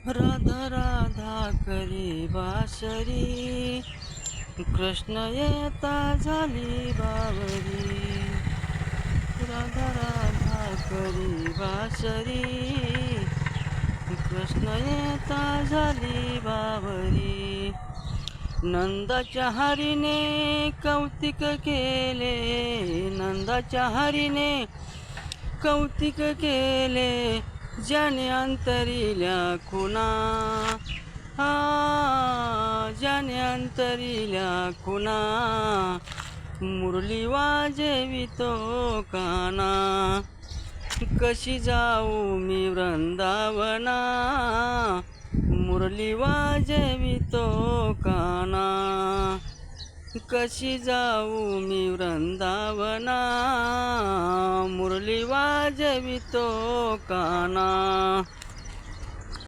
राधा राधा करी बासरी, कृष्ण येता झाली बावरी. राधा राधा करी बासरी, कृष्ण येता झाली बावरी. नंदाच्या हरीने कौतिक केले, नंदाच्या हरीने कौतिक केले, ज्याने अंतरिल्या खुना. ज्याने अंतरिल्या खुना, मुरली वाजवितो काना. कशी जाऊ मी वृंदावना, मुरली वाजवितो काना. कशी जाऊ मी वृंदावना, मुरली वाजवितो काना.